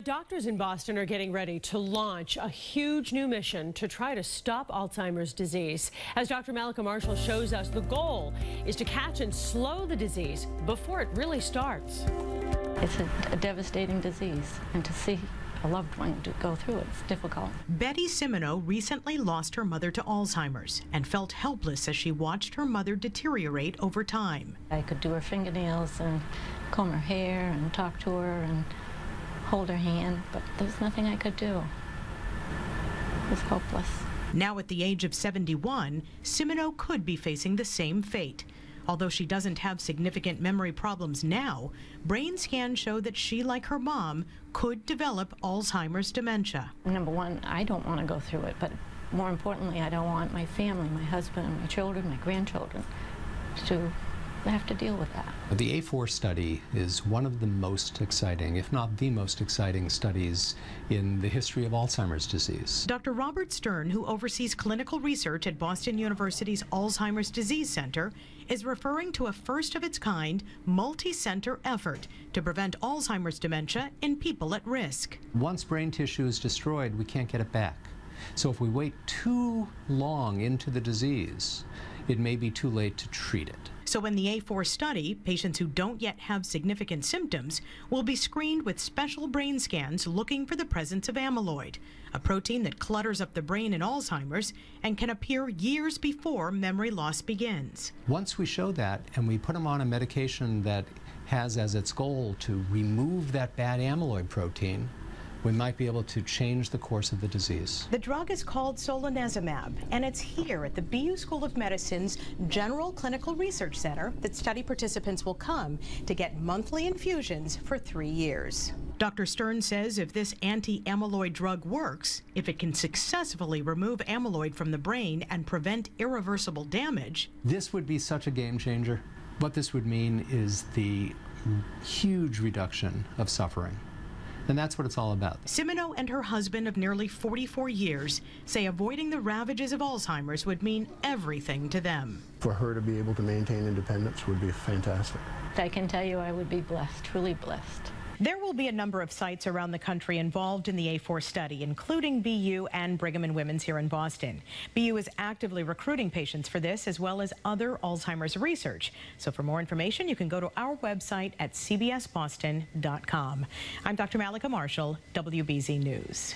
Doctors in Boston are getting ready to launch a huge new mission to try to stop Alzheimer's disease. As Dr. Mallika Marshall shows us, the goal is to catch and slow the disease before it really starts. It's a devastating disease, and to see a loved one to go through it is difficult. Betty Simoneau recently lost her mother to Alzheimer's and felt helpless as she watched her mother deteriorate over time. I could do her fingernails and comb her hair and talk to her and hold her hand, but there's nothing I could do. It was hopeless. Now at the age of 71, Simoneau could be facing the same fate. Although she doesn't have significant memory problems now, brain scans show that she, like her mom, could develop Alzheimer's dementia. Number one, I don't want to go through it, but more importantly, I don't want my family, my husband, my children, my grandchildren, to have to deal with that. The A4 study is one of the most exciting, if not the most exciting studies in the history of Alzheimer's disease. Dr. Robert Stern, who oversees clinical research at Boston University's Alzheimer's Disease Center, is referring to a first-of-its-kind, multi-center effort to prevent Alzheimer's dementia in people at risk. Once brain tissue is destroyed, we can't get it back. So if we wait too long into the disease, it may be too late to treat it. So in the A4 study, patients who don't yet have significant symptoms will be screened with special brain scans looking for the presence of amyloid, a protein that clutters up the brain in Alzheimer's and can appear years before memory loss begins. Once we show that and we put them on a medication that has as its goal to remove that bad amyloid protein, we might be able to change the course of the disease. The drug is called solanezumab, and it's here at the BU School of Medicine's General Clinical Research Center that study participants will come to get monthly infusions for 3 years. Dr. Stern says if this anti-amyloid drug works, if it can successfully remove amyloid from the brain and prevent irreversible damage, this would be such a game changer. What this would mean is the huge reduction of suffering. And that's what it's all about. Simoneau and her husband of nearly 44 years say avoiding the ravages of Alzheimer's would mean everything to them. For her to be able to maintain independence would be fantastic. I can tell you I would be blessed, truly blessed. There will be a number of sites around the country involved in the A4 study, including BU and Brigham and Women's here in Boston. BU is actively recruiting patients for this, as well as other Alzheimer's research. So for more information, you can go to our website at cbsboston.com. I'm Dr. Mallika Marshall, WBZ News.